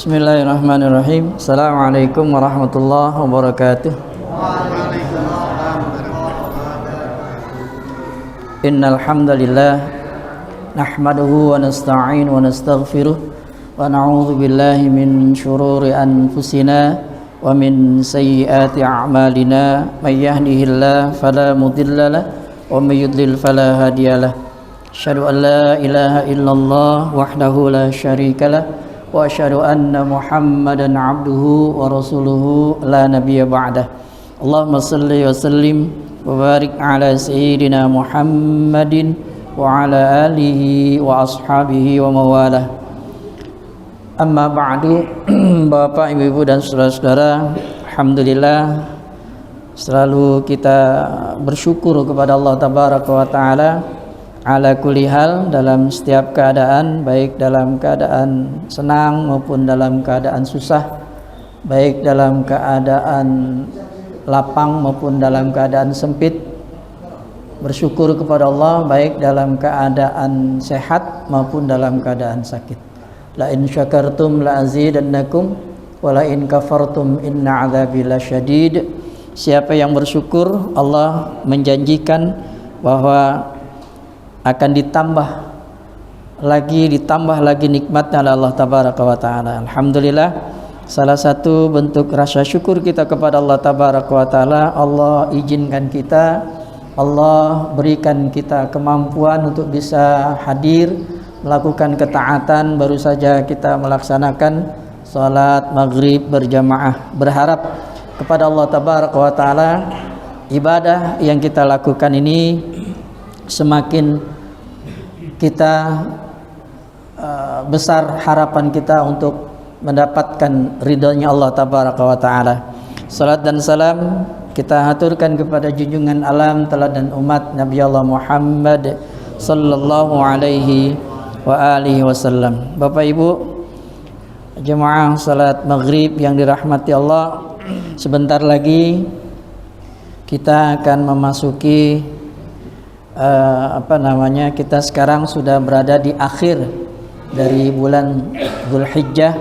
Bismillahirrahmanirrahim. Assalamualaikum warahmatullahi wabarakatuh. Innal hamdalillah nahmaduhu wa nasta'in wa nastaghfiruh wa na'udzu billahi min shururi anfusina wa min sayyiati a'malina may yahdihillahu fala mudilla lahu wa may yudlil fala hadiyalah. Asyhadu an la ilaha illallah wahdahu la syarika lah wa asyhadu anna Muhammadan abduhu wa rasuluhu la nabiyya ba'dah. Allahumma salli wa sallim wa barik ala sayyidina Muhammadin wa ala alihi wa ashabihi wa mawalah. Amma ba'du. Bapak, Ibu, dan saudara-saudara, alhamdulillah selalu kita bersyukur kepada Allah tabaraka wa taala ala kulli hal, dalam setiap keadaan, baik dalam keadaan senang maupun dalam keadaan susah, baik dalam keadaan lapang maupun dalam keadaan sempit. Bersyukur kepada Allah baik dalam keadaan sehat maupun dalam keadaan sakit. La in syakartum la azidannakum wa la in kafartum inna adzabi lasyadid. Siapa yang bersyukur, Allah menjanjikan bahwa akan ditambah lagi nikmatnya oleh Allah tabaraka wa taala. Alhamdulillah, salah satu bentuk rasa syukur kita kepada Allah tabaraka wa taala, Allah izinkan kita, Allah berikan kita kemampuan untuk bisa hadir melakukan ketaatan. Baru saja kita melaksanakan salat maghrib berjamaah. Berharap kepada Allah tabaraka wa taala ibadah yang kita lakukan ini semakin kita besar harapan kita untuk mendapatkan ridhonya Allah tabaraka wa taala. Salat dan salam kita haturkan kepada junjungan alam teladan umat Nabi Allah Muhammad sallallahu alaihi wa alihi wasallam. Bapak Ibu jemaah salat maghrib yang dirahmati Allah, sebentar lagi kita akan memasuki kita sekarang sudah berada di akhir dari bulan Dzulhijjah.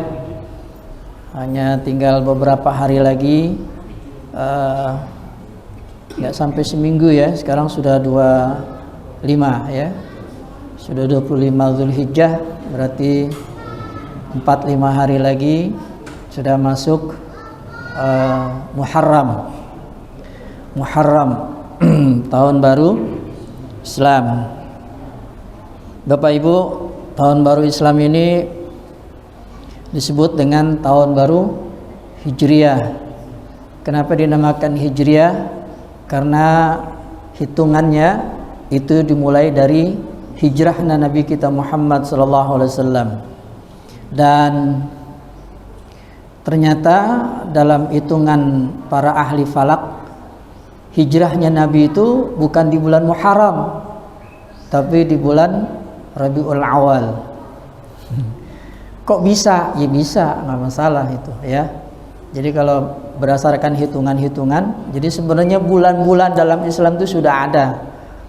Hanya tinggal beberapa hari lagi, nggak sampai seminggu ya. Sekarang sudah 25 ya, sudah 25 Dzulhijjah, berarti 4-5 hari lagi sudah masuk Muharram tahun baru Islam. Bapak Ibu, tahun baru Islam ini disebut dengan tahun baru Hijriah. Kenapa dinamakan Hijriah? Karena hitungannya itu dimulai dari hijrahnya Nabi kita Muhammad sallallahu alaihi wasallam. Dan ternyata dalam hitungan para ahli falak, hijrahnya Nabi itu bukan di bulan Muharram, tapi di bulan Rabiul Awal. Kok bisa? Ya bisa, nggak masalah itu ya. Jadi kalau berdasarkan hitungan-hitungan, jadi sebenarnya bulan-bulan dalam Islam itu sudah ada.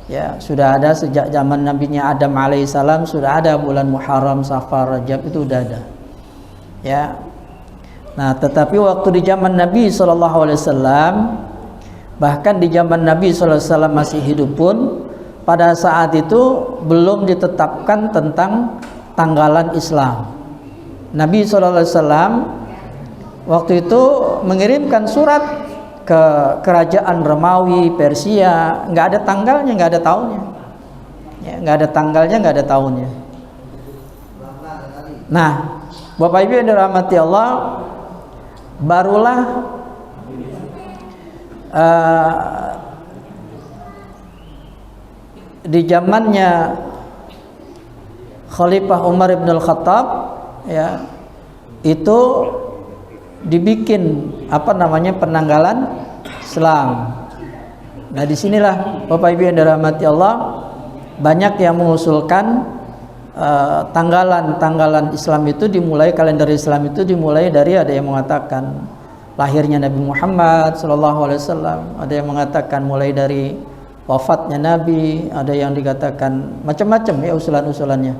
Ya, sudah ada sejak zaman Nabinya Adam alaihissalam, sudah ada bulan Muharram, Safar, Rajab, itu sudah ada. Ya. Nah, tetapi waktu di zaman Nabi SAW, bahkan di zaman Nabi SAW masih hidup pun, pada saat itu belum ditetapkan tentang tanggalan Islam. Nabi SAW waktu itu mengirimkan surat ke kerajaan Romawi, Persia, nggak ada tanggalnya, nggak ada tahunnya. Ya, nggak ada tanggalnya, nggak ada tahunnya. Nah, Bapak Ibu yang dirahmati Allah, barulah di zamannya Khalifah Umar bin Al-Khattab ya, itu dibikin penanggalan Islam. Nah, disinilah Bapak Ibu yang dirahmati Allah, banyak yang mengusulkan tanggalan Islam itu dimulai, kalender Islam itu dimulai dari, ada yang mengatakan lahirnya Nabi Muhammad SAW, ada yang mengatakan mulai dari wafatnya Nabi, ada yang dikatakan macam-macam ya usulan-usulannya.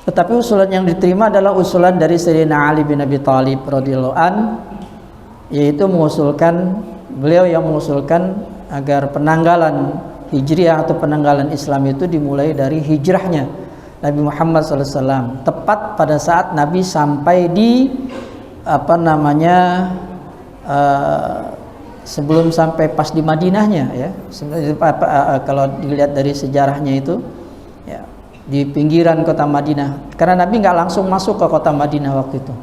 Tetapi usulan yang diterima adalah usulan dari Sayyidina Ali bin Abi Thalib radhiyallahu an, yaitu beliau yang mengusulkan agar penanggalan Hijriah atau penanggalan Islam itu dimulai dari hijrahnya Nabi Muhammad SAW, tepat pada saat Nabi sampai di sebelum sampai pas di Madinahnya ya. Kalau dilihat dari sejarahnya itu ya, di pinggiran kota Madinah, karena Nabi nggak langsung masuk ke kota Madinah waktu itu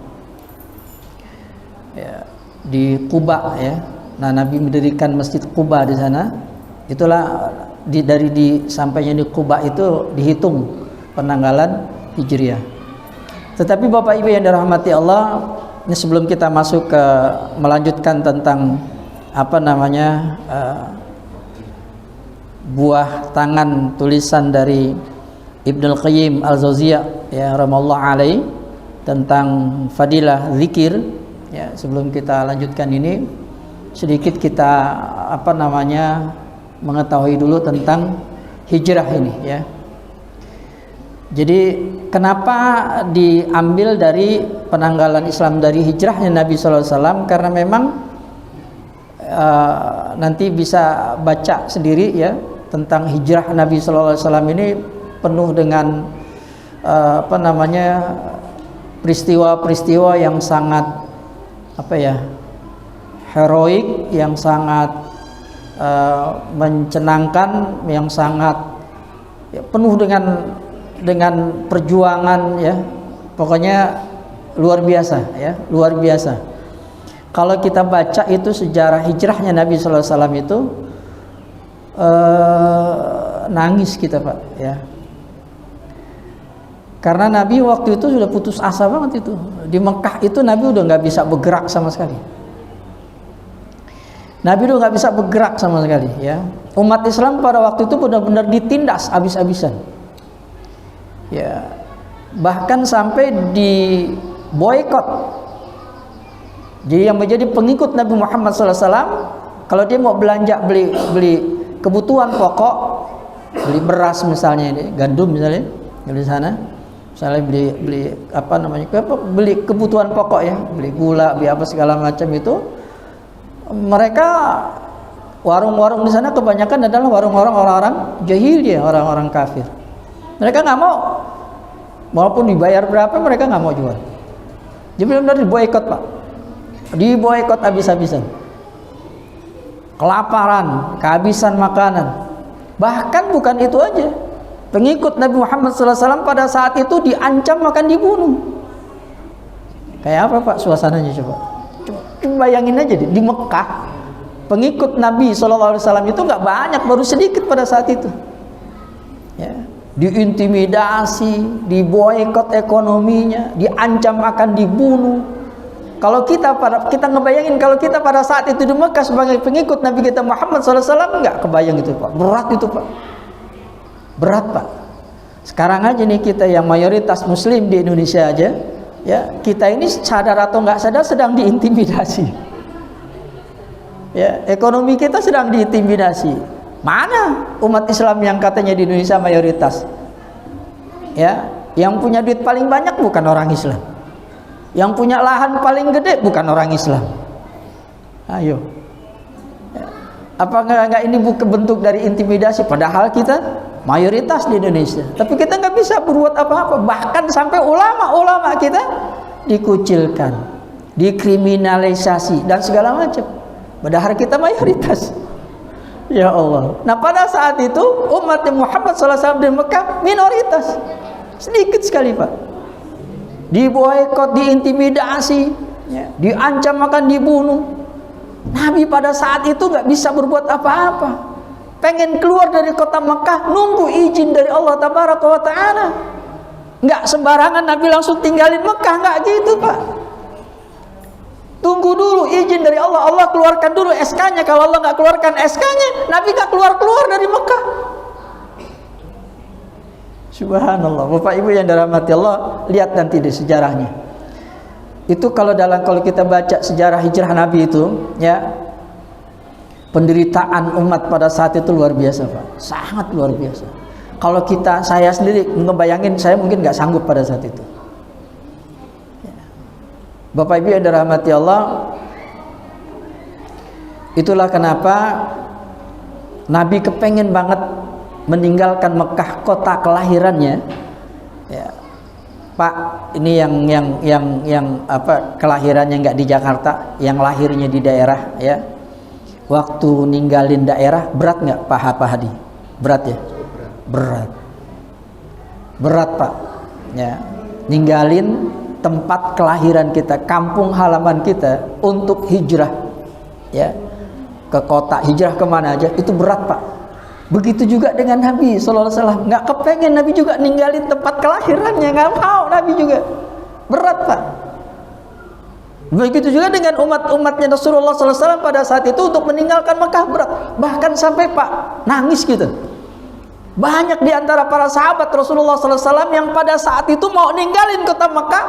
ya, di Quba ya. Nah, Nabi mendirikan Masjid Quba di sana. Itulah dari sampainya di Quba itu dihitung penanggalan Hijriah. Tetapi Bapak Ibu yang dirahmati Allah, ini sebelum kita masuk ke melanjutkan tentang buah tangan tulisan dari Ibnul Qayyim Al-Jauziyah ya rahimallahu alaihi tentang fadilah zikir ya, sebelum kita lanjutkan ini sedikit kita mengetahui dulu tentang hijrah ini ya. Jadi kenapa diambil dari penanggalan Islam dari hijrahnya Nabi SAW? Karena memang nanti bisa baca sendiri ya tentang hijrah Nabi SAW ini penuh dengan peristiwa-peristiwa yang sangat heroik, yang sangat mencenangkan, yang sangat penuh dengan perjuangan ya, pokoknya luar biasa ya, luar biasa. Kalau kita baca itu sejarah hijrahnya Nabi SAW itu nangis kita Pak ya, karena Nabi waktu itu sudah putus asa banget itu. Di Mekah itu Nabi udah nggak bisa bergerak sama sekali. Nabi udah nggak bisa bergerak sama sekali ya. Umat Islam pada waktu itu benar-benar ditindas habis-habisan ya, bahkan sampai di boykot. Jadi yang menjadi pengikut Nabi Muhammad SAW, kalau dia mau belanja beli kebutuhan pokok, beli beras misalnya, gandum misalnya di sana, misalnya beli kebutuhan pokok ya, beli gula, beli apa segala macam itu, mereka warung-warung di sana kebanyakan adalah warung-warung orang-orang jahiliyah, orang-orang kafir. Mereka nggak mau, walaupun dibayar berapa mereka nggak mau jual. Jadi benar-benar diboykot Pak, diboykot habis-habisan. Kelaparan, kehabisan makanan. Bahkan bukan itu aja, pengikut Nabi Muhammad SAW pada saat itu diancam akan dibunuh. Kayak apa Pak suasananya coba? Coba bayangin aja di Mekah, pengikut Nabi SAW itu nggak banyak, baru sedikit pada saat itu. Ya, diintimidasi, diboykot ekonominya, diancam akan dibunuh. Kalau kita ngebayangin kalau kita pada saat itu di Mekah sebagai pengikut Nabi kita Muhammad SAW, nggak kebayang itu Pak. Berat itu Pak. Berat Pak. Sekarang aja nih kita yang mayoritas Muslim di Indonesia aja, ya kita ini sadar atau nggak sadar sedang diintimidasi. Ya, ekonomi kita sedang diintimidasi. Mana umat Islam yang katanya di Indonesia mayoritas? Ya, yang punya duit paling banyak bukan orang Islam. Yang punya lahan paling gede bukan orang Islam. Ayo, ya. Apa enggak ini bukan bentuk dari intimidasi? Padahal kita mayoritas di Indonesia, tapi kita nggak bisa berbuat apa-apa. Bahkan sampai ulama-ulama kita dikucilkan, dikriminalisasi dan segala macam. Padahal kita mayoritas. Ya Allah. Nah pada saat itu umat Muhammad SAW di Mekah minoritas, sedikit sekali Pak. Diboykot, diintimidasi, ya, diancam akan dibunuh. Nabi pada saat itu nggak bisa berbuat apa-apa. Pengen keluar dari kota Mekah, nunggu izin dari Allah Tabaraka wa Ta'ala. Nggak sembarangan Nabi langsung tinggalin Mekah, nggak gitu Pak. Tunggu dulu izin dari Allah. Allah keluarkan dulu SK-nya. Kalau Allah nggak keluarkan SK-nya, Nabi nggak keluar dari Mekah. Subhanallah. Bapak Ibu yang dirahmati Allah, lihat nanti di sejarahnya. Itu kalau kita baca sejarah hijrah Nabi itu, ya, penderitaan umat pada saat itu luar biasa Pak, sangat luar biasa. Kalau saya sendiri ngebayangin, saya mungkin nggak sanggup pada saat itu. Bapak Ibu yang dirahmati Allah, itulah kenapa Nabi kepengen banget meninggalkan Mekah, kota kelahirannya. Ya, Pak, ini yang kelahirannya nggak di Jakarta, yang lahirnya di daerah, ya. Waktu ninggalin daerah berat nggak Pak Hadi? Berat ya? Berat Pak. Ya, ninggalin tempat kelahiran kita, kampung halaman kita untuk hijrah, ya, ke kota, hijrah kemana aja itu berat Pak. Begitu juga dengan Nabi Sallallahu Alaihi Wasallam, nggak kepengen Nabi juga ninggalin tempat kelahirannya, nggak mau Nabi juga, berat Pak. Begitu juga dengan umatnya Rasulullah Sallallahu Alaihi Wasallam pada saat itu untuk meninggalkan Mekah berat, bahkan sampai Pak nangis gitu. Banyak di antara para sahabat Rasulullah Sallallahu Alaihi Wasallam yang pada saat itu mau ninggalin kota Mekah,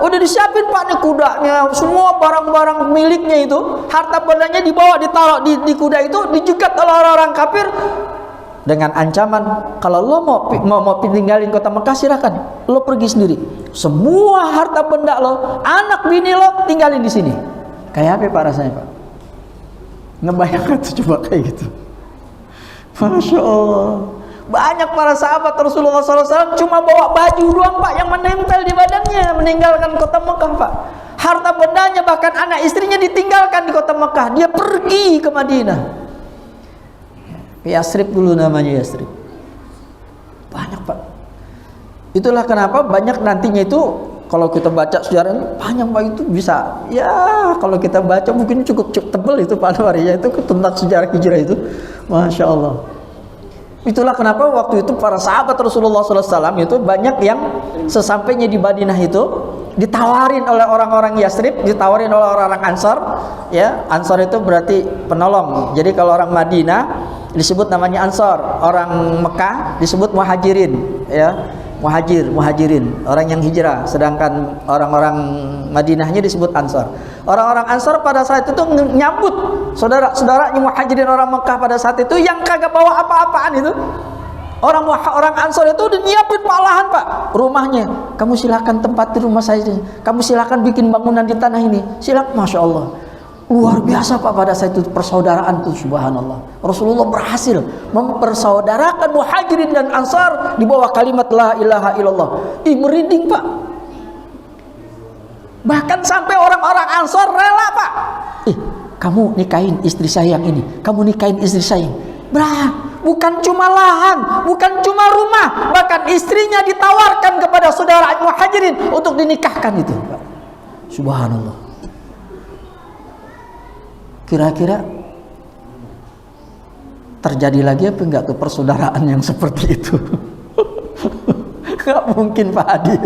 udah disiapin Pak nih kudanya, semua barang-barang miliknya itu, harta bendanya dibawa, ditaruh di kuda itu, dijegat oleh orang-orang kafir dengan ancaman, kalau lo mau tinggalin kota Mekah silakan, lo pergi sendiri, semua harta benda lo, anak bini lo tinggalin di sini. Kayak apa Pak rasanya Pak? Ngebayangkan tuh coba kayak gitu. Masya Allah, banyak para sahabat Rasulullah SAW cuma bawa baju doang Pak yang menempel di badannya, meninggalkan kota Mekah Pak. Harta bendanya bahkan anak istrinya ditinggalkan di kota Mekah, dia pergi ke Madinah. Yasrib dulu namanya, Yasrib. Banyak Pak. Itulah kenapa banyak nantinya itu, kalau kita baca sejarahnya panjang Pak, itu bisa, ya kalau kita baca mungkin cukup tebal itu Pak Anwar ya, itu tentang sejarah hijrah itu. Masya Allah. Itulah kenapa waktu itu para sahabat Rasulullah SAW itu banyak yang sesampainya di Madinah itu ditawarin oleh orang-orang Yasrib, ditawarin oleh orang-orang Ansar, ya. Ansar itu berarti penolong. Jadi kalau orang Madinah disebut namanya Ansar, orang Mekah disebut Muhajirin, ya. Muhajirin, orang yang hijrah, sedangkan orang-orang Madinahnya disebut Ansar. Orang-orang Ansar pada saat itu nyambut saudara-saudaranya Muhajirin orang Mekah pada saat itu yang kagak bawa apa-apaan itu. Orang Ansar itu udah nyiapin Pak lahan Pak, rumahnya. Kamu silakan tempati rumah saya, kamu silakan bikin bangunan di tanah ini, silakan. Masya Allah, luar biasa Pak pada saat itu persaudaraan itu, subhanallah. Rasulullah berhasil mempersaudarakan Muhajirin dan Ansar di bawah kalimat la ilaha illallah. Merinding Pak. Bahkan sampai orang-orang Ansar rela Pak. Kamu nikahin istri saya yang ini, kamu nikahin istri saya. Bukan cuma lahan, bukan cuma rumah, bahkan istrinya ditawarkan kepada saudara Muhajirin untuk dinikahkan itu Pak. Subhanallah. Kira-kira terjadi lagi apa enggak tuh persaudaraan yang seperti itu? Nggak mungkin Pak Hadi,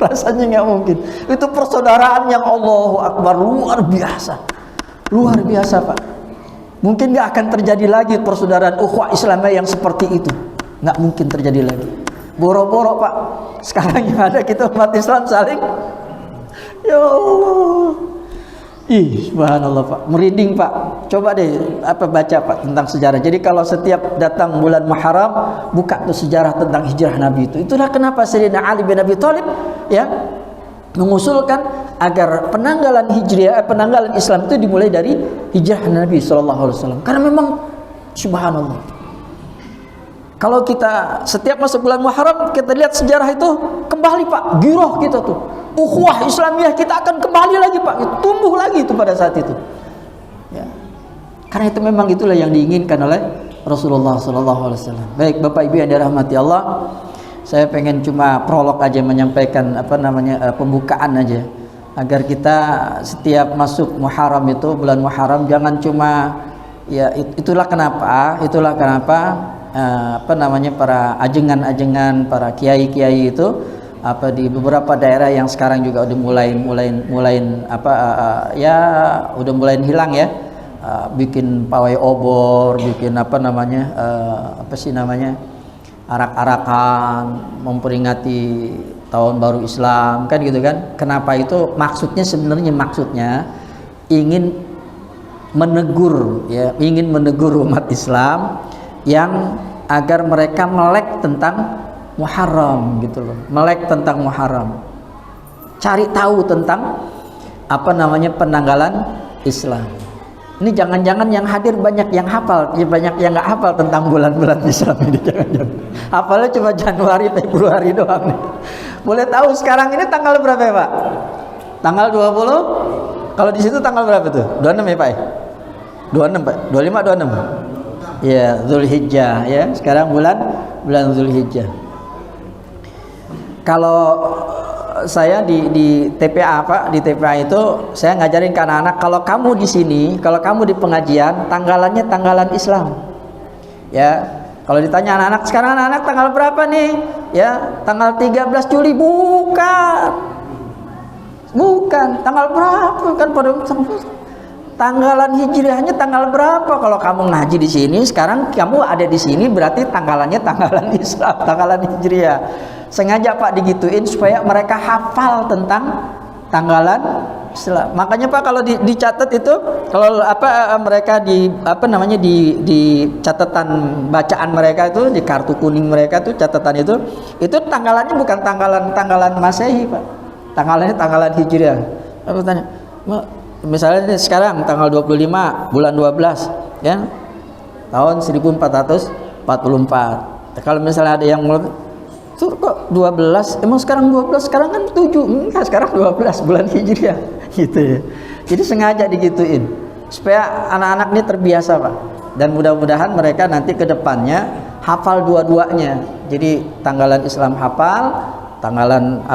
rasanya nggak mungkin. Itu persaudaraan yang Allahu Akbar, luar biasa Pak. Mungkin nggak akan terjadi lagi persaudaraan ukhuwah Islamiyah yang seperti itu, nggak mungkin terjadi lagi. Boro-boro Pak, sekarang yang ada kita umat Islam saling, ya Allah. Subhanallah Pak, merinding Pak. Coba deh baca Pak tentang sejarah. Jadi kalau setiap datang bulan Muharram, buka tuh sejarah tentang hijrah Nabi itu. Itulah kenapa Sayyidina Ali bin Abi Thalib ya mengusulkan agar penanggalan Islam itu dimulai dari hijrah Nabi SAW. Karena memang subhanallah, kalau kita setiap masuk bulan Muharram kita lihat sejarah itu kembali Pak, giroh kita tuh, ukhuwah Islamiyah kita akan kembali lagi Pak, tumbuh lagi itu pada saat itu ya. Karena itu memang itulah yang diinginkan oleh Rasulullah SAW. Baik Bapak Ibu yang dirahmati Allah, saya pengen cuma prolog aja, menyampaikan pembukaan aja, agar kita setiap masuk Muharram itu, bulan Muharram, jangan cuma ya, itulah kenapa para ajengan-ajengan, para kiai-kiai itu di beberapa daerah yang sekarang juga udah mulai hilang ya, bikin pawai obor, bikin arak-arakan memperingati tahun baru Islam kan gitu kan. Kenapa itu? Maksudnya ingin menegur umat Islam yang agar mereka melek tentang Muharram gitu loh, melek tentang Muharram, cari tahu tentang apa namanya penanggalan Islam. Ini jangan-jangan yang hadir banyak yang hafal, ya banyak yang nggak hafal tentang bulan-bulan Islam ini, jangan-jangan hafalnya cuma Januari, Februari doang nih. Boleh tahu sekarang ini tanggal berapa ya Pak? Tanggal 20? Kalau di situ tanggal berapa tuh? 26 ya Pak ya? 26 Pak? 25, 26? Ya, Zulhijjah ya. Sekarang bulan Zulhijjah. Kalau saya di TPA Pak, di TPA itu saya ngajarin ke anak-anak, kalau kamu di sini, kalau kamu di pengajian, tanggalannya tanggalan Islam. Ya, kalau ditanya anak-anak, sekarang anak-anak tanggal berapa nih? Ya, tanggal 13 Juli. Bukan, tanggal berapa? Kan pada tanggalan hijriahnya tanggal berapa? Kalau kamu ngaji di sini, sekarang kamu ada di sini, berarti tanggalannya tanggalan Islam, tanggalan hijriah. Sengaja Pak digituin supaya mereka hafal tentang tanggalan Islam. Makanya Pak kalau dicatat itu, kalau mereka di catatan bacaan mereka itu, di kartu kuning mereka tuh catatan itu tanggalannya bukan tanggalan Masehi Pak. Tanggalannya tanggalan hijriah. Aku tanya, misalnya sekarang tanggal 25 bulan 12 ya, tahun 1444. Kalau misalnya ada yang tuh kok 12, emang sekarang 12, sekarang kan 7, enggak, sekarang 12 bulan hijriah gitu ya. Jadi sengaja digituin supaya anak-anak ini terbiasa Pak, dan mudah-mudahan mereka nanti ke depannya hafal dua-duanya. Jadi tanggalan Islam hafal, tanggalan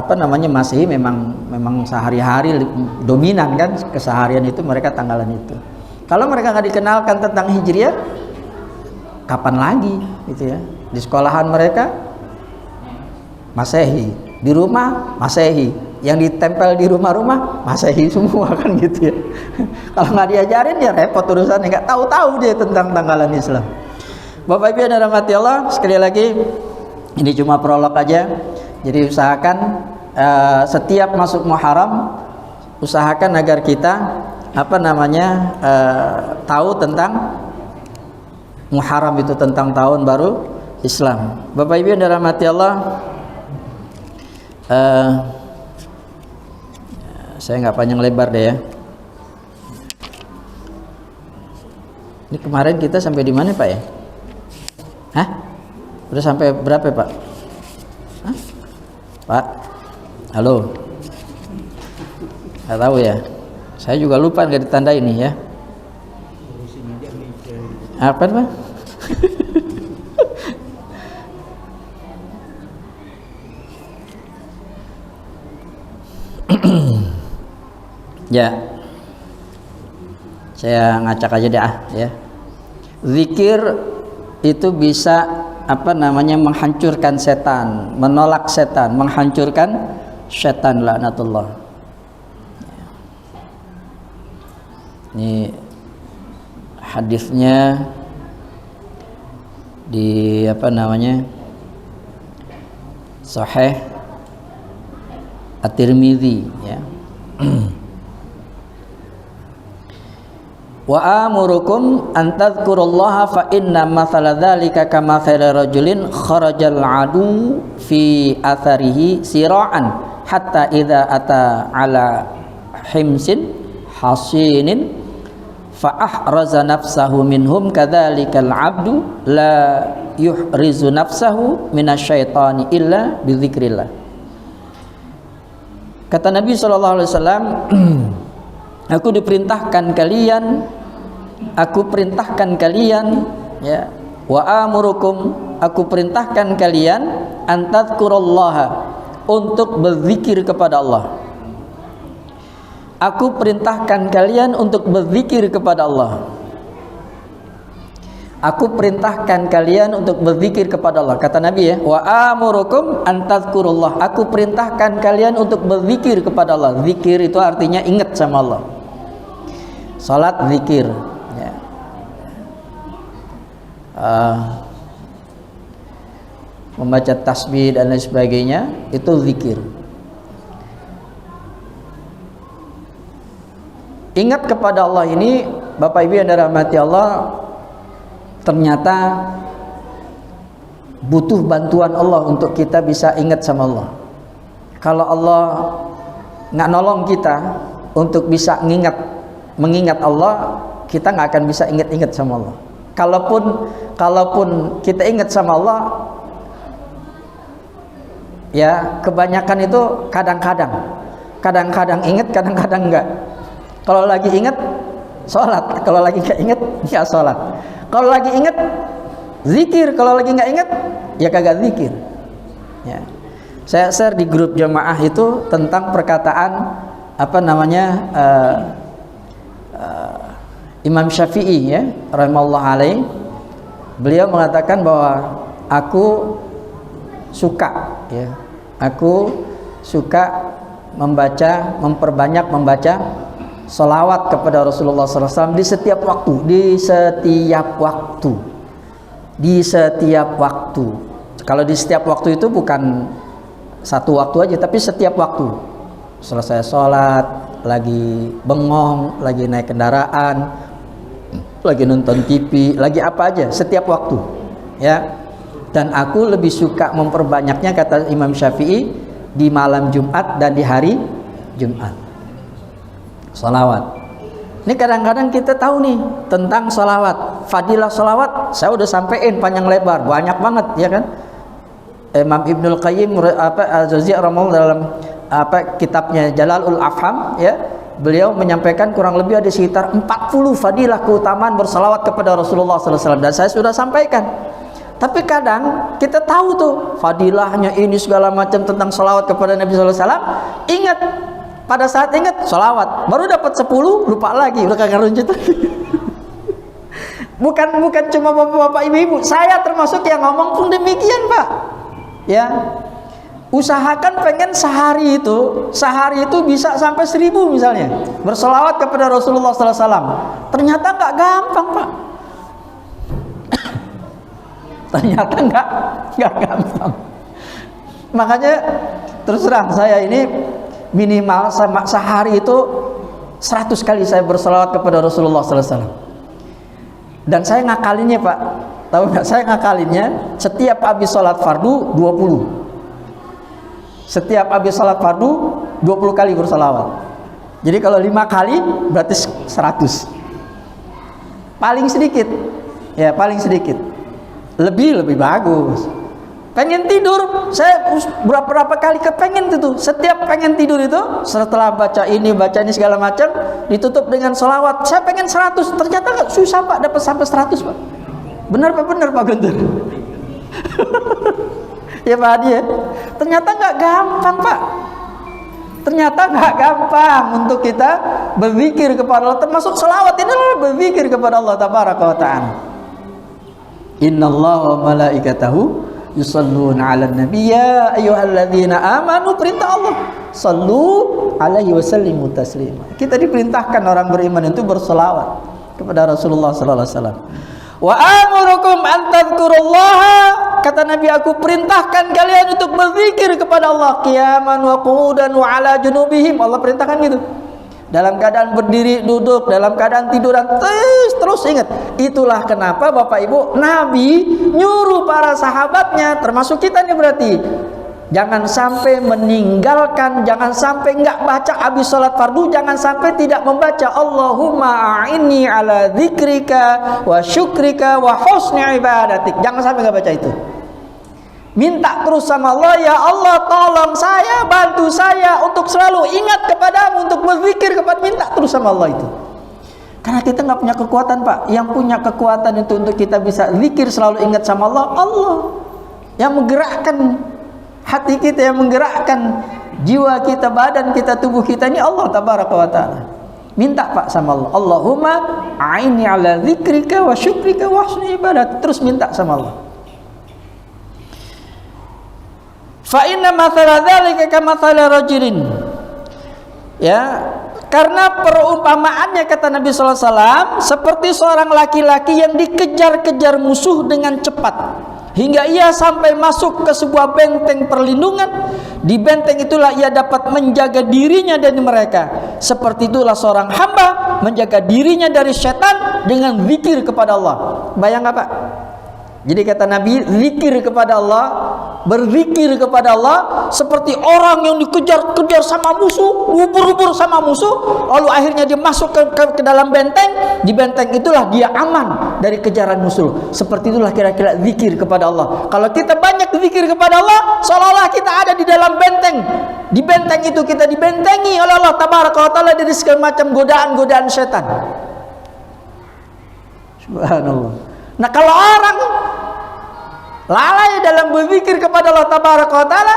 Masehi memang sehari-hari dominan kan, keseharian itu mereka tanggalan itu. Kalau mereka nggak dikenalkan tentang hijriah, kapan lagi gitu ya? Di sekolahan mereka Masehi, di rumah Masehi, yang ditempel di rumah-rumah Masehi semua kan gitu ya. Kalau nggak diajarin ya repot urusannya, nggak tahu-tahu dia tentang tanggalan Islam. Bapak Ibu yang dirahmati Allah, sekali lagi ini cuma prolog aja. Jadi usahakan setiap masuk Muharram, usahakan agar kita tahu tentang Muharram itu, tentang tahun baru Islam. Bapak Ibu yang dirahmati Allah, saya nggak panjang lebar deh ya. Ini kemarin kita sampai di mana Pak ya? Hah? Udah sampai berapa Pak? Hah? Pak? Halo? Nggak tahu ya. Saya juga lupa, nggak ditanda ini ya. Apa Pak? Ya, saya ngacak aja deh ya. Zikir itu bisa menghancurkan setan, menolak setan, menghancurkan setan, laknatullah. Ini hadisnya di Sahih At-Tirmidzi ya. Wa amurukum an tadhkurullaha fa inna mathala dzalika kamathali rajulin kharajal adu fi atharihi sira'an hatta idza ata ala himsin hasinin fa ahraza nafsahu minhum kadzalikal abdu la yuhrizu nafsahu minasyaitani illa bidzikrillah. Kata Nabi sallallahu alaihi wasallam, aku perintahkan kalian ya, wa amurukum, aku perintahkan kalian an tadhkurullaha, untuk berzikir kepada Allah. Aku perintahkan kalian untuk berzikir kepada Allah. Aku perintahkan kalian untuk berzikir kepada Allah. Kata Nabi ya, wa amurukum an tadhkurullah, aku perintahkan kalian untuk berzikir kepada Allah. Zikir itu artinya ingat sama Allah. Salat zikir ya. Membaca tasbih dan lain sebagainya itu zikir. Ingat kepada Allah ini, Bapak Ibu yang dirahmati Allah, ternyata butuh bantuan Allah untuk kita bisa ingat sama Allah. Kalau Allah nggak nolong kita untuk bisa mengingat Allah, kita nggak akan bisa ingat-ingat sama Allah. Kalaupun kita ingat sama Allah, ya kebanyakan itu kadang-kadang ingat, kadang-kadang enggak. Kalau lagi ingat sholat, kalau lagi nggak ingat ya sholat. Kalau lagi ingat zikir, kalau lagi nggak ingat ya kagak zikir. Ya. Saya share di grup jamaah itu tentang perkataan Imam Syafi'i ya, rahimahullah alaih. Beliau mengatakan bahwa aku suka memperbanyak membaca sholawat kepada Rasulullah SAW di setiap waktu. Kalau di setiap waktu itu bukan satu waktu aja, tapi setiap waktu. Selesai sholat, lagi bengong, lagi naik kendaraan, lagi nonton TV, lagi apa aja, setiap waktu. Ya. Dan aku lebih suka memperbanyaknya, kata Imam Syafi'i, di malam Jumat dan di hari Jumat. Sholawat. Ini kadang-kadang kita tahu nih tentang sholawat, fadilah sholawat. Saya udah sampein panjang lebar, banyak banget, ya kan? Imam Ibnul Qayyim Al-Jauziyah dalam kitabnya Jalalul Afham, ya, beliau menyampaikan kurang lebih ada sekitar 40 fadilah keutamaan bersalawat kepada Rasulullah SAW, dan saya sudah sampaikan. Tapi kadang kita tahu tuh fadilahnya ini segala macam tentang salawat kepada Nabi SAW, ingat, pada saat ingat salawat baru dapat 10, lupa lagi, udah kagak runcut lagi. bukan cuma bapak-bapak, ibu-ibu, saya termasuk yang ngomong pun demikian, Pak. Ya, usahakan pengen sehari itu bisa sampai 1000 misalnya berselawat kepada Rasulullah SAW. Ternyata nggak gampang, Pak. Ternyata nggak gampang. Makanya terus terang, saya ini minimal sehari itu 100 kali saya berselawat kepada Rasulullah SAW. Dan saya ngakalinnya, Pak. Tahu nggak? Saya ngakalinnya setiap habis sholat fardu 20. Setiap habis sholat fardu 20 kali berselawat. Jadi kalau 5 kali berarti 100. Paling sedikit, ya paling sedikit. Lebih bagus. Pengen tidur, saya berapa kali kepengen itu. Setiap pengen tidur itu, setelah baca ini segala macam, ditutup dengan sholawat. Saya pengen 100, ternyata nggak susah, Pak, dapat sampai 100, Pak. Benar Pak Guntur? Ya Pak Hadi, ya. Ternyata nggak gampang, Pak. Ternyata nggak gampang untuk kita berzikir kepada Allah. Termasuk sholawat ini adalah berzikir kepada Allah Tabaraka wa Ta'ala. Innallaha wa malaikatahu yusalluna 'alan nabiy ya ayyuhalladzina amanu, perintah Allah, sallu alaihi wasallimu taslima. Kita diperintahkan orang beriman itu berselawat kepada Rasulullah sallallahu alaihi wasallam. Wa amurukum an tadhkurullaha, kata Nabi, aku perintahkan kalian untuk berzikir kepada Allah qiyaman wa qu'udan wa ala junubihim. Allah perintahkan gitu. Dalam keadaan berdiri, duduk, dalam keadaan tiduran, terus ingat. Itulah kenapa Bapak Ibu, Nabi nyuruh para sahabatnya, termasuk kita nih berarti, jangan sampai meninggalkan, jangan sampai enggak baca habis sholat fardu, jangan sampai tidak membaca Allahumma a'inni ala dzikrika wa syukrika wa husni ibadatik. Jangan sampai enggak baca itu. Minta terus sama Allah, ya Allah tolong saya, bantu saya untuk selalu ingat kepadamu, untuk berzikir kepada, minta terus sama Allah itu. Karena kita nggak punya kekuatan, Pak. Yang punya kekuatan itu untuk kita bisa zikir selalu ingat sama Allah, Allah yang menggerakkan hati kita, yang menggerakkan jiwa kita, badan kita, tubuh kita, ini Allah Tabaraka wa Ta'ala. Minta, Pak, sama Allah, Allahumma a'inni ala dzikrika wa syukrika wa husni ibadat. Terus minta sama Allah. Fa inna mathala dzalika kamathala rajulin, ya, karena perumpamaannya, kata Nabi sallallahu alaihi wasallam, seperti seorang laki-laki yang dikejar-kejar musuh dengan cepat hingga ia sampai masuk ke sebuah benteng perlindungan. Di benteng itulah ia dapat menjaga dirinya dari mereka. Seperti itulah seorang hamba menjaga dirinya dari setan dengan zikir kepada Allah. Bayang nggak, Pak? Jadi kata Nabi, zikir kepada Allah, berzikir kepada Allah seperti orang yang dikejar-kejar sama musuh, ubur-ubur sama musuh, lalu akhirnya dia masuk ke dalam benteng. Di benteng itulah dia aman dari kejaran musuh. Seperti itulah kira-kira zikir kepada Allah. Kalau kita banyak zikir kepada Allah, seolah-olah kita ada di dalam benteng. Di benteng itu kita dibentengi oleh Allah Tabaraka wa Ta'ala dari segala macam godaan-godaan setan. Subhanallah. Nah, kalau orang lalai dalam berzikir kepada Allah Tabaraka wa Ta'ala,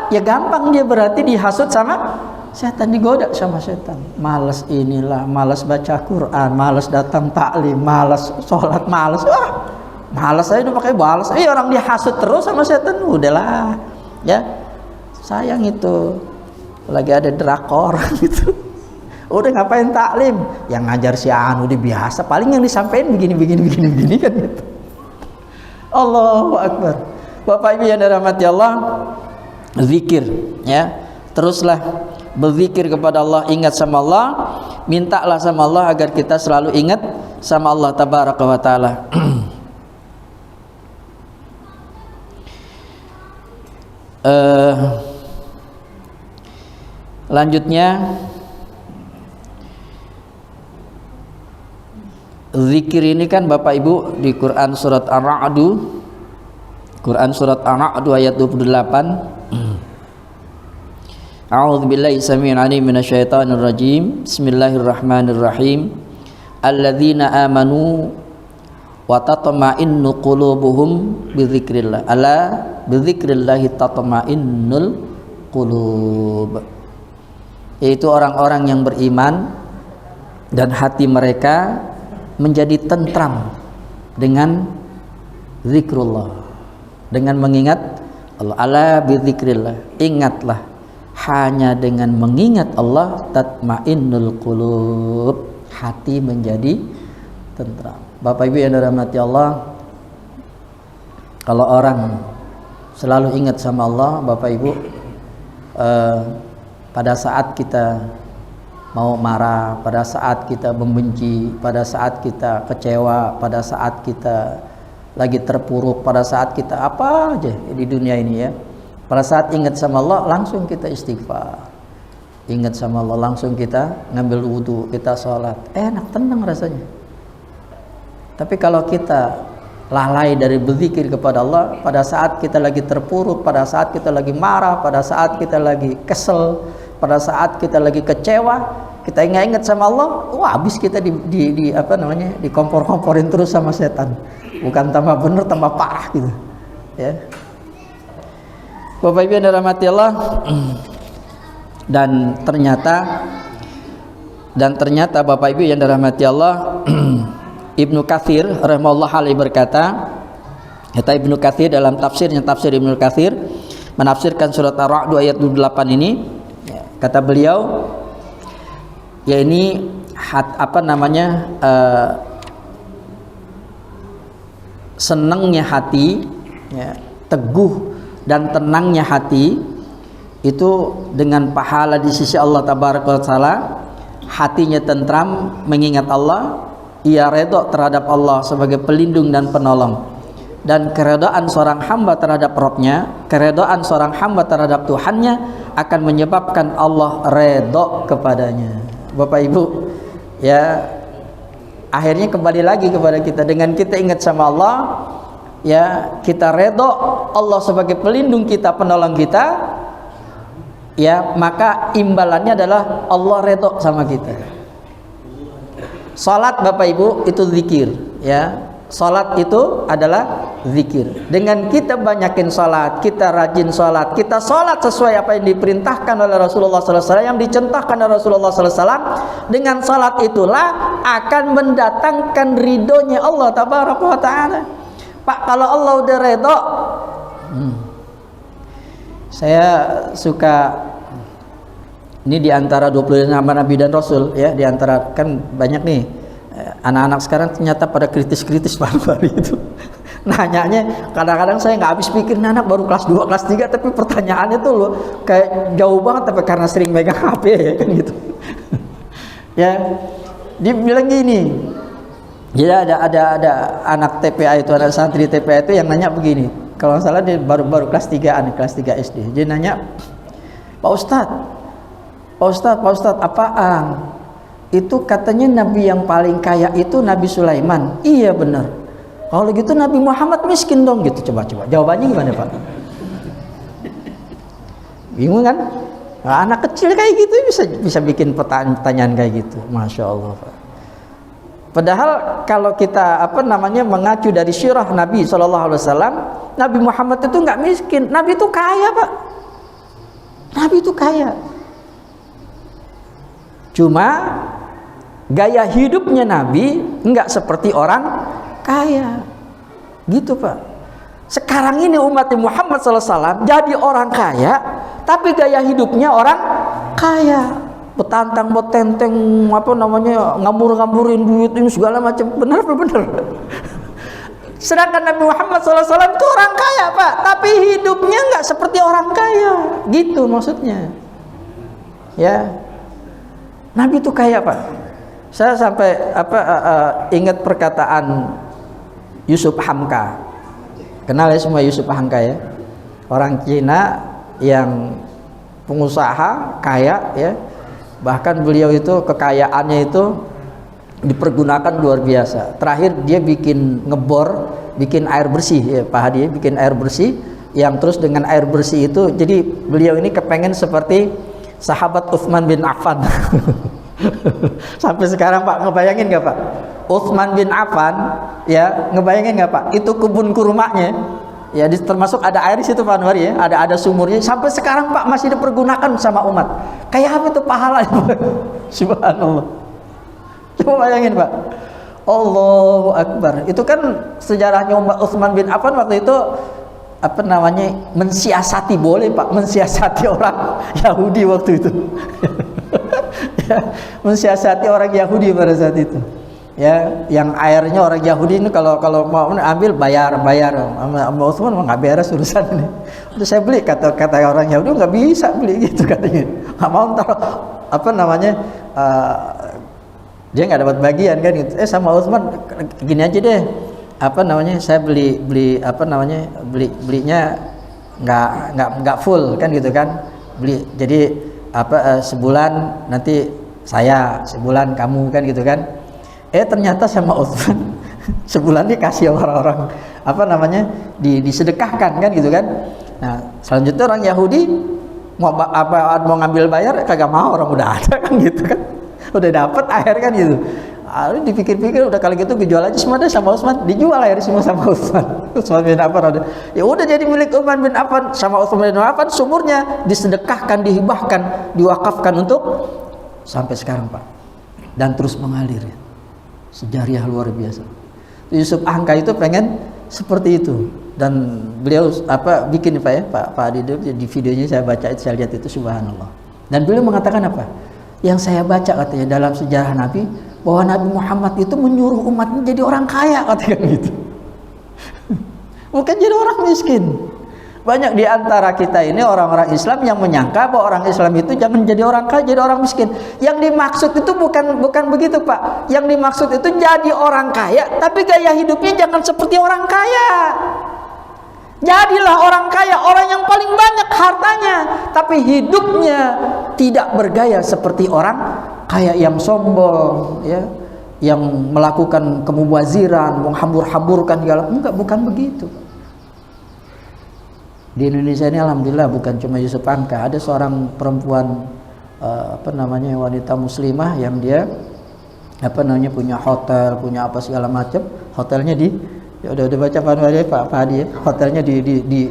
ya gampang dia berarti dihasut sama setan, digoda sama setan. Malas inilah, malas baca Quran, malas datang taklim, malas sholat, malas. Malas aja udah pakai balas. Orang dihasut terus sama setan, udahlah. Ya, sayang itu. Lagi ada drakor gitu. Udah ngapain taklim? Yang ngajar si Anu udah biasa, paling yang disampaikan begini kan gitu. Allahu Akbar. Bapak Ibu yang dirahmati Allah, zikir ya. Teruslah berzikir kepada Allah, ingat sama Allah, mintalah sama Allah agar kita selalu ingat sama Allah Tabaraka wa Ta'ala. Lanjutnya, zikir ini kan Bapak Ibu di Quran surat Ar-Ra'd, ayat 28. A'udzubillahi samii'il 'aliim minasyaitonir rajiim. Bismillahirrahmanirrahim. Alladzina amanu wa tatma'innu qulubuhum bidzikrillah. Ala bidzikrillahi tatma'innul qulub. Yaitu orang-orang yang beriman dan hati mereka menjadi tentram dengan zikrullah, dengan mengingat Allah. Ala bidzikrillah, ingatlah, hanya dengan mengingat Allah tatmainnul qulub, hati menjadi tentram. Bapak Ibu yang dirahmati Allah, kalau orang selalu ingat sama Allah, Bapak Ibu, pada saat kita mau marah, pada saat kita membenci, pada saat kita kecewa, pada saat kita lagi terpuruk, pada saat kita apa aja di dunia ini ya, pada saat ingat sama Allah langsung kita istighfar, ingat sama Allah langsung kita ngambil wudhu, kita sholat, enak, tenang rasanya. Tapi kalau kita lalai dari berzikir kepada Allah, pada saat kita lagi terpuruk, pada saat kita lagi marah, pada saat kita lagi kesel, pada saat kita lagi kecewa, kita ingat sama Allah, habis kita dikompor-komporin terus sama setan. Bukan tambah bener, tambah parah gitu. Ya. Bapak Ibu yang dirahmati Allah, dan ternyata Bapak Ibu yang dirahmati Allah, Ibnu Katsir rahimahullah alaihi berkata, kata Ibnu Katsir dalam tafsirnya, tafsir Ibnu Katsir menafsirkan surat Ar-Ra'd ayat 28 ini, kata beliau, ya ini senangnya hati, ya, teguh dan tenangnya hati itu dengan pahala di sisi Allah Tabaraka wa Ta'ala, hatinya tentram mengingat Allah, ia redha terhadap Allah sebagai pelindung dan penolong, dan keredaan seorang hamba terhadap Rabbnya, keredaan seorang hamba terhadap Tuhannya akan menyebabkan Allah redha kepadanya. Bapak Ibu, ya, akhirnya kembali lagi kepada kita, dengan kita ingat sama Allah, ya, kita redha Allah sebagai pelindung kita, penolong kita, ya, maka imbalannya adalah Allah redha sama kita. Salat Bapak Ibu itu zikir, ya. Salat itu adalah zikir. Dengan kita banyakin salat, kita rajin salat, kita salat sesuai apa yang diperintahkan oleh Rasulullah SAW, yang dicentahkan oleh Rasulullah SAW, dengan salat itulah akan mendatangkan ridhonya Allah Tabaraka wa Ta'ala. Pak, kalau Allah udah redho, saya suka ini diantara 20 nama Nabi dan Rasul, ya, diantara kan banyak nih anak-anak sekarang ternyata pada kritis-kritis baru-baru itu. Nanyanya kadang-kadang saya nggak habis pikir, anak baru kelas 2, kelas 3, tapi pertanyaannya tuh loh kayak jauh banget, tapi karena sering megang HP ya kan gitu. Ya, dia bilang gini, Jadi ada anak TPA itu, ada santri TPA itu yang nanya begini. Kalau nggak salah dia baru kelas 3-an, kelas 3 SD. Dia nanya, Pak Ustadz, apaan? Itu katanya nabi yang paling kaya itu Nabi Sulaiman. Iya benar. Kalau gitu Nabi Muhammad miskin dong gitu. Coba jawabannya gimana Pak? Bingung kan? Nah, anak kecil kayak gitu bisa bikin pertanyaan kayak gitu. Masya Allah Pak. Padahal kalau kita mengacu dari sirah Nabi SAW, Nabi Muhammad itu nggak miskin. Nabi itu kaya Pak. Nabi itu kaya. Cuma gaya hidupnya Nabi nggak seperti orang kaya, gitu Pak. Sekarang ini umat Muhammad SAW jadi orang kaya, tapi gaya hidupnya orang kaya. Betantang, betenteng, ngambur-ngamburin duit ini segala macam, benar. Sedangkan Nabi Muhammad SAW itu orang kaya Pak, tapi hidupnya nggak seperti orang kaya, gitu maksudnya. Ya, Nabi itu kaya Pak. Saya sampai ingat perkataan Yusuf Hamka. Kenal ya semua Yusuf Hamka ya? Orang Cina yang pengusaha kaya ya. Bahkan beliau itu kekayaannya itu dipergunakan luar biasa. Terakhir dia bikin bikin air bersih ya Pak Hadi, bikin air bersih yang terus dengan air bersih itu, jadi beliau ini kepengen seperti sahabat Utsman bin Affan. Sampai sekarang Pak, ngebayangin nggak Pak? Utsman bin Affan ya, ngebayangin nggak Pak? Itu kebun kurmanya ya, termasuk ada air di situ Pak Anwar ya, ada sumurnya. Sampai sekarang Pak masih dipergunakan sama umat. Kayak apa itu pahalanya? Subhanallah. Coba bayangin Pak. Allahu Akbar. Itu kan sejarahnya Utsman bin Affan waktu itu mensiasati, boleh Pak, mensiasati orang Yahudi waktu itu. Ya, mensiasati orang Yahudi pada saat itu. Ya, yang airnya orang Yahudi ini kalau mau ambil bayar sama Utsman nggak beres urusan ini. Udah saya beli, kata orang Yahudi nggak bisa beli gitu katanya. Nggak mau ntar dia nggak dapat bagian kan gitu. Sama Utsman gini aja deh, saya belinya nggak full kan gitu kan, beli jadi sebulan nanti saya, sebulan kamu kan gitu kan. Ternyata sama Utsman sebulan dikasih orang-orang disedekahkan kan gitu kan. Nah selanjutnya orang Yahudi mau ngambil bayar kagak mau, orang udah ada kan gitu kan, udah dapat air kan gitu. Dipikir-pikir udah kali gitu dijual aja semua deh sama Utsman, dijual air semua sama Utsman bin Affan. Ya udah jadi milik Utsman bin Affan sama Utsman bin Affan, sumurnya disedekahkan, dihibahkan, diwakafkan untuk sampai sekarang Pak, dan terus mengalir ya. Sejarah luar biasa. Yusuf Hamka itu pengen seperti itu, dan beliau bikin Pak ya, Pak Adi di videonya saya baca itu, saya lihat itu subhanallah. Dan beliau mengatakan apa? Yang saya baca katanya dalam sejarah Nabi, bahwa Nabi Muhammad itu menyuruh umatnya jadi orang kaya katanya gitu. Bukan jadi orang miskin. Banyak di antara kita ini orang-orang Islam yang menyangka bahwa orang Islam itu jangan jadi orang kaya, jadi orang miskin. Yang dimaksud itu bukan begitu Pak. Yang dimaksud itu jadi orang kaya, tapi gaya hidupnya jangan seperti orang kaya. Jadilah orang kaya, orang yang paling banyak hartanya, tapi hidupnya tidak bergaya seperti orang kaya yang sombong, ya, yang melakukan kemubaziran, menghambur-hamburkan segala. Enggak, bukan begitu. Di Indonesia ini alhamdulillah bukan cuma Yusuf Hamka, ada seorang perempuan wanita muslimah yang dia punya hotel, punya apa segala macam. Hotelnya udah baca Pak Hadi ya, hotelnya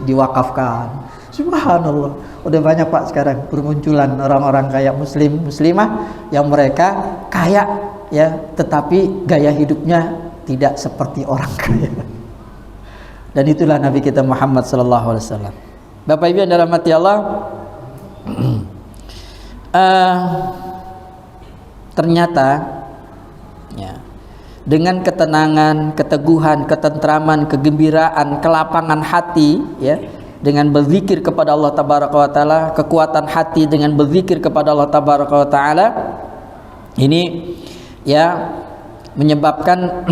diwakafkan. Subhanallah. Udah banyak Pak sekarang bermunculan orang-orang kaya muslimah yang mereka kaya ya, tetapi gaya hidupnya tidak seperti orang kaya. Dan itulah Nabi kita Muhammad sallallahu alaihi wasallam. Bapak Ibu yang dirahmati Allah, ternyata ya, dengan ketenangan, keteguhan, ketentraman, kegembiraan, kelapangan hati ya, dengan berzikir kepada Allah tabaraka wa taala, kekuatan hati dengan berzikir kepada Allah tabaraka wa taala, ini ya menyebabkan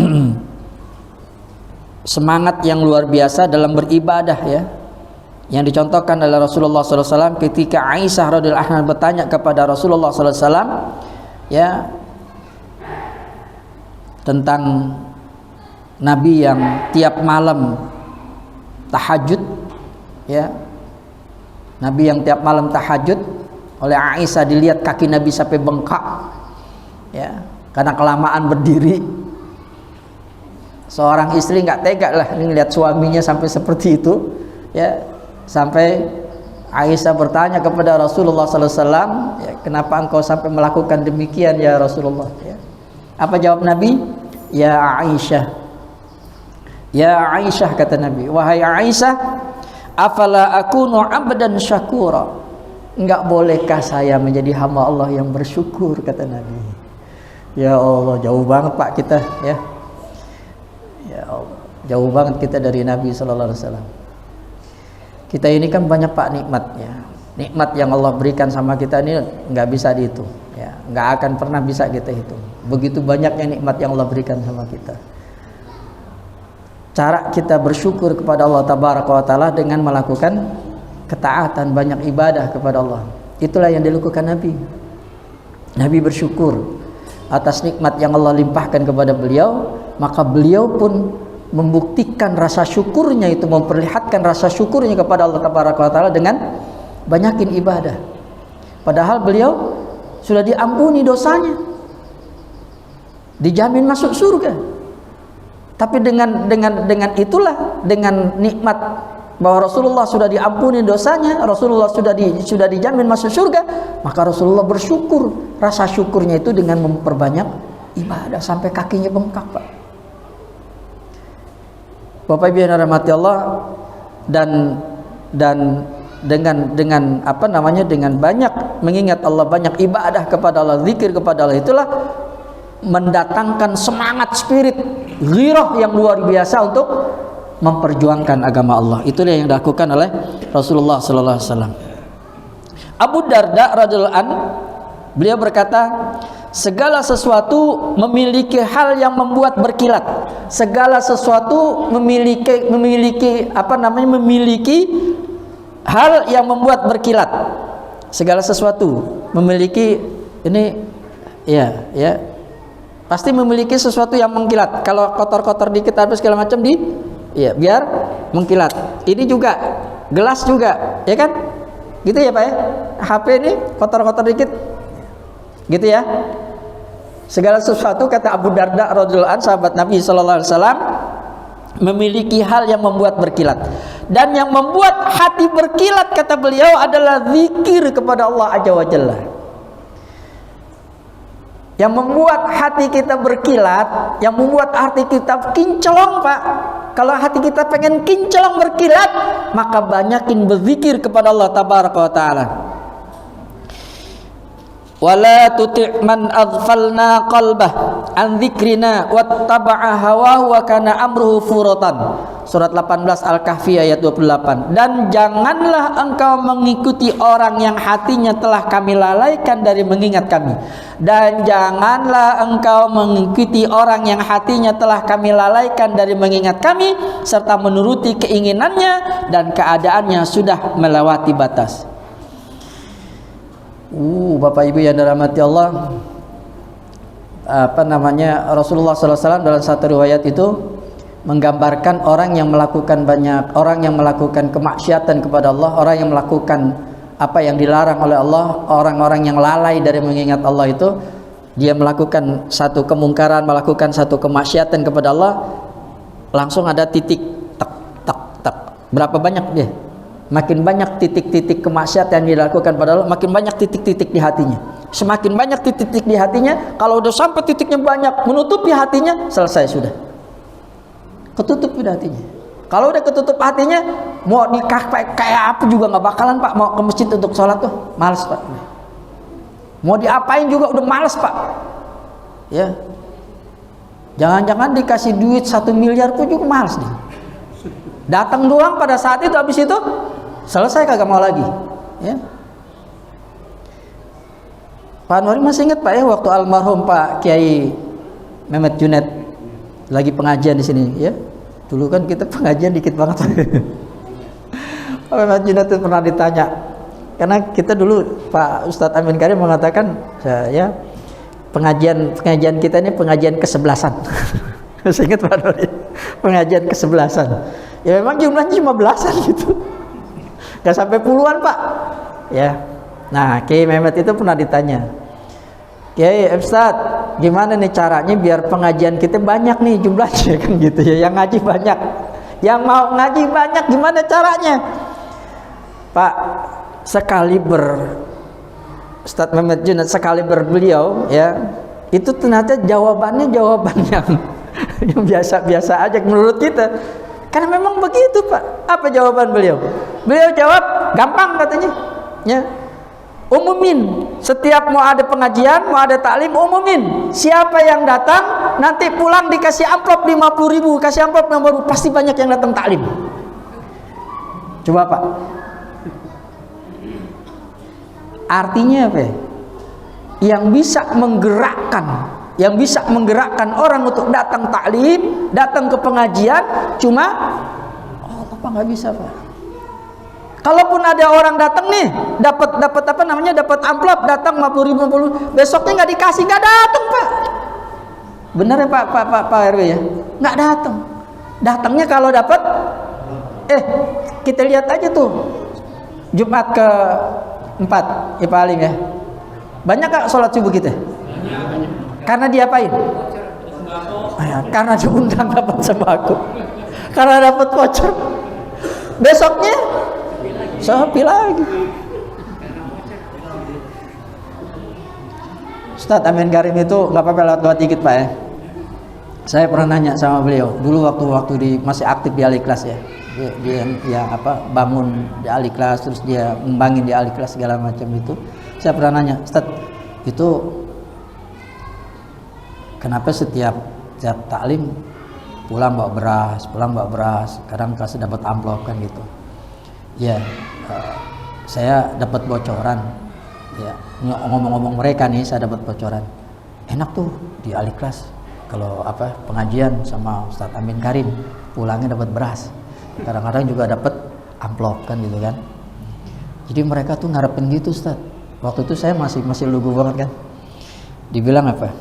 semangat yang luar biasa dalam beribadah ya, yang dicontohkan oleh Rasulullah SAW ketika Aisyah radhiyallahu anha bertanya kepada Rasulullah SAW ya tentang Nabi yang tiap malam tahajud ya, Nabi yang tiap malam tahajud. Oleh Aisyah dilihat kaki Nabi sampai bengkak ya, karena kelamaan berdiri. Seorang istri nggak tega lah lihat suaminya sampai seperti itu ya, sampai Aisyah bertanya kepada Rasulullah SAW, ya, kenapa engkau sampai melakukan demikian ya Rasulullah ya. Apa jawab Nabi? Ya Aisyah, ya Aisyah, kata Nabi, wahai Aisyah, afala akunu abdan syakura, enggak bolehkah saya menjadi hamba Allah yang bersyukur, kata Nabi. Ya Allah, jauh banget Pak kita ya. Ya Allah, jauh banget kita dari Nabi sallallahu alaihi wasallam. Kita ini kan banyak Pak nikmatnya. Nikmat yang Allah berikan sama kita ini enggak bisa dihitung ya, enggak akan pernah bisa kita hitung. Begitu banyaknya nikmat yang Allah berikan sama kita. Cara kita bersyukur kepada Allah tabaraka wa taala dengan melakukan ketaatan, banyak ibadah kepada Allah. Itulah yang dilakukan Nabi. Nabi bersyukur atas nikmat yang Allah limpahkan kepada beliau, maka beliau pun membuktikan rasa syukurnya itu, memperlihatkan rasa syukurnya kepada Allah tabaraka wa taala dengan banyakin ibadah. Padahal beliau sudah diampuni dosanya, dijamin masuk surga. Tapi dengan itulah, dengan nikmat bahwa Rasulullah sudah diampuni dosanya, Rasulullah sudah dijamin masuk surga, maka Rasulullah bersyukur. Rasa syukurnya itu dengan memperbanyak ibadah sampai kakinya bengkak, Pak. Bapak Ibu yang dirahmati Allah, dan dengan apa namanya, dengan banyak mengingat Allah, banyak ibadah kepada Allah, zikir kepada Allah, itulah mendatangkan semangat, spirit, ghirah yang luar biasa untuk memperjuangkan agama Allah. Itulah yang dilakukan oleh Rasulullah sallallahu alaihi wasallam. Abu Darda radhiyallahu an, beliau berkata, segala sesuatu memiliki hal yang membuat berkilat. Segala sesuatu memiliki apa namanya, memiliki hal yang membuat berkilat. Segala sesuatu memiliki ini ya pasti memiliki sesuatu yang mengkilat. Kalau kotor-kotor dikit atau segala macam biar mengkilat. Ini juga gelas juga, ya kan? Gitu ya Pak ya. HP ini kotor-kotor dikit, gitu ya. Segala sesuatu, kata Abu Darda radhiyallahu anhu, sahabat Nabi sallallahu alaihi wasallam, memiliki hal yang membuat berkilat. Dan yang membuat hati berkilat, kata beliau, adalah zikir kepada Allah azza wa jalla. Yang membuat hati kita berkilat, yang membuat hati kita kinclong, Pak. Kalau hati kita pengen kinclong berkilat, maka banyakin berzikir kepada Allah tabaraka wa taala. Wala tuti' man aghfalna qalbah an dzikrina wattaba'a hawahu wa kana amruhu furatan. Surat 18 Al-Kahfi ayat 28. Dan janganlah engkau mengikuti orang yang hatinya telah kami lalaikan dari mengingat kami. Dan janganlah engkau mengikuti orang yang hatinya telah kami lalaikan dari mengingat kami, serta menuruti keinginannya dan keadaannya sudah melewati batas. Bapak Ibu yang dirahmati Allah, apa namanya, Rasulullah SAW dalam satu riwayat itu menggambarkan orang yang melakukan kemaksiatan kepada Allah, orang yang melakukan apa yang dilarang oleh Allah, orang-orang yang lalai dari mengingat Allah itu, dia melakukan satu kemungkaran, melakukan satu kemaksiatan kepada Allah, langsung ada titik tak tak tak. Berapa banyak dia? Makin banyak titik-titik kemaksiatan yang dilakukan pada Allah, makin banyak titik-titik di hatinya. Semakin banyak titik-titik di hatinya, kalau udah sampai titiknya banyak, menutupi hatinya, selesai sudah. Ketutup udah hatinya. Kalau udah ketutup hatinya, mau nikah kayak apa juga nggak bakalan, Pak. Mau ke masjid untuk sholat tuh males, Pak. Mau diapain juga udah males, Pak. Ya. Jangan-jangan dikasih duit 1 miliar pun juga males nih. Datang doang pada saat itu, habis itu selesai, kagak mau lagi. Ya. Pak Anwar masih ingat Pak ya, waktu almarhum Pak Kiai Mehmet Junet lagi pengajian di sini ya. Dulu kan kita pengajian dikit banget. Mehmet Junet itu pernah ditanya, karena kita dulu Pak Ustadz Amin Karim mengatakan ya pengajian kita ini pengajian ke-11an. Saya ingat Pak Dodi, pengajian ke-11an. Ya memang jumlahnya cuma belasan gitu, nggak sampai puluhan Pak. Ya, nah Kiai Mehmet itu pernah ditanya, Kiai Ustadz, gimana nih caranya biar pengajian kita banyak nih jumlahnya kan gitu ya, yang ngaji banyak, yang mau ngaji banyak, gimana caranya? Pak, sekaliber Ustadz Mehmet Junet, sekaliber beliau ya, itu ternyata jawaban yang biasa-biasa aja menurut kita, karena memang begitu Pak. Apa jawaban beliau? Beliau jawab gampang katanya ya, umumin, setiap mau ada pengajian, mau ada taklim, umumin, siapa yang datang nanti pulang dikasih amplop 50.000, kasih amplop 50.000, pasti banyak yang datang taklim. Coba Pak, artinya apa ya? Yang bisa menggerakkan orang untuk datang taklim, datang ke pengajian, cuma Allah Pak, nggak bisa Pak. Kalaupun ada orang datang nih, dapat apa namanya, dapat amplop, datang 50.000, besoknya nggak dikasih, nggak datang Pak. Benar ya Pak RW ya, nggak datang. Datangnya kalau dapat, kita lihat aja tuh Jumat ke-4 ya Pak Alim ya, banyak gak sholat subuh kita? Karena diapain? Karena diundang dapat sembako, karena dapat voucher. Besoknya sepi lagi. Ustadz Amin Karim itu nggak apa-apa lewat dikit Pak ya. Saya pernah nanya sama beliau dulu waktu masih aktif di Aliklas ya. Dia bangun di Aliklas, terus dia ngembangin di Aliklas segala macam itu. Saya pernah nanya, Ustadz, itu kenapa setiap taklim pulang bawa beras, kadang kasih dapat amplop kan gitu. Ya, saya dapat bocoran ya, ngomong-ngomong mereka nih, saya dapat bocoran enak tuh di Aliklas kalau pengajian sama Ustadz Amin Karim, pulangnya dapat beras, kadang-kadang juga dapat amplop kan gitu kan. Jadi mereka tuh ngarepin gitu Ustadz. Waktu itu saya masih lugu banget kan, dibilang apa,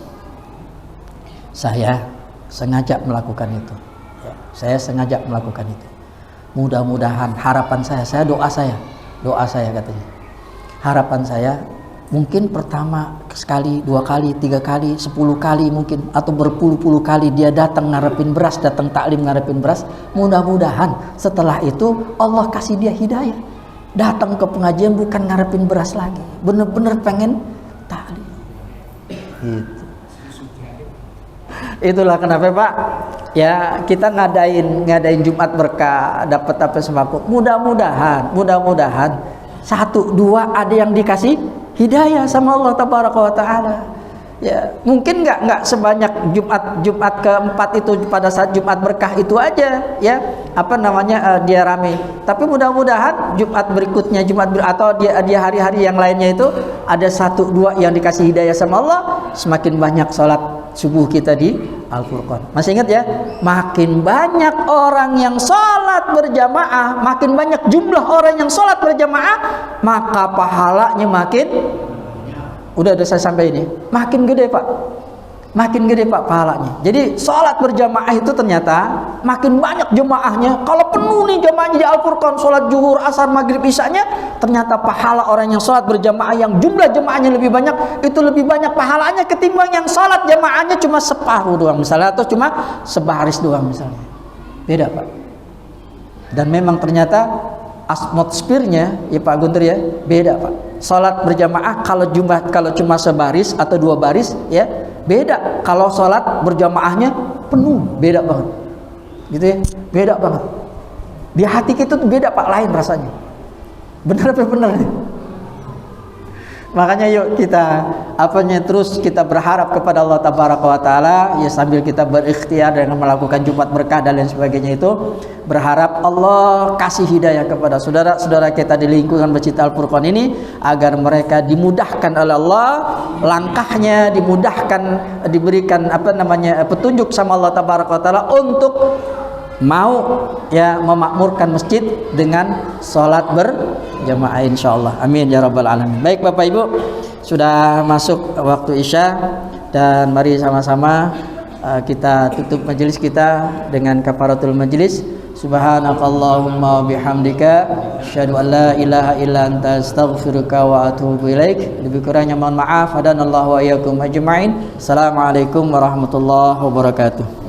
saya sengaja melakukan itu ya, saya sengaja melakukan itu. Mudah-mudahan harapan saya doa saya katanya, harapan saya mungkin pertama sekali, 2 kali, 3 kali, 10 kali mungkin, atau berpuluh-puluh kali dia datang ngarepin beras, datang taklim ngarepin beras. Mudah-mudahan setelah itu Allah kasih dia hidayah, datang ke pengajian bukan ngarepin beras lagi, bener-bener pengen taklim gitu. Itulah kenapa Pak ya kita ngadain Jumat berkah, dapat apa sembako. Mudah-mudahan 1, 2 ada yang dikasih hidayah sama Allah Tabaraka wa Ta'ala. Ya, mungkin nggak sebanyak Jumat ke-4 itu, pada saat Jumat berkah itu aja ya, dia rame. Tapi mudah-mudahan Jumat berikutnya, atau dia hari-hari yang lainnya itu ada 1, 2 yang dikasih hidayah sama Allah, semakin banyak sholat subuh kita di Al-Furqan. Masih ingat ya? Makin banyak orang yang sholat berjamaah, makin banyak jumlah orang yang sholat berjamaah, maka pahalanya makin, udah saya sampai ini, makin gede Pak pahalanya. Jadi sholat berjamaah itu ternyata makin banyak jemaahnya. Kalau penuh nih jemaahnya di Al-Furqan, sholat zuhur, asar, maghrib, isanya, ternyata pahala orang yang sholat berjamaah yang jumlah jemaahnya lebih banyak, itu lebih banyak pahalanya ketimbang yang sholat jemaahnya cuma separuh doang misalnya, atau cuma sebaris doang misalnya. Beda Pak. Dan memang ternyata atmosfernya ya Pak Guntur ya, beda Pak. Sholat berjamaah kalau cuma sebaris atau 2 baris ya beda. Kalau sholat berjamaahnya penuh, beda banget gitu ya, beda banget. Di hati kita tuh beda Pak, lain rasanya. Benar apa benar? Makanya yuk kita terus kita berharap kepada Allah Tabaraka wa Taala ya, sambil kita berikhtiar dengan melakukan Jumat berkah dan lain sebagainya itu, berharap Allah kasih hidayah kepada saudara-saudara kita di lingkungan Masjid Al-Furqan ini agar mereka dimudahkan oleh Allah langkahnya, dimudahkan, diberikan petunjuk sama Allah Tabaraka wa Taala untuk mau ya memakmurkan masjid dengan sholat berjamaah insyaallah. Amin ya rabbal alamin. Baik Bapak Ibu, sudah masuk waktu Isya dan mari sama-sama kita tutup majelis kita dengan kafaratul majelis. Subhanakallahumma bihamdika asyhadu an la ilaha illa anta astaghfiruka wa atubu ilaik. Lebih kurangnya mohon maaf. Hadanallahu wa iyyakum ajmain. Assalamualaikum warahmatullahi wabarakatuh.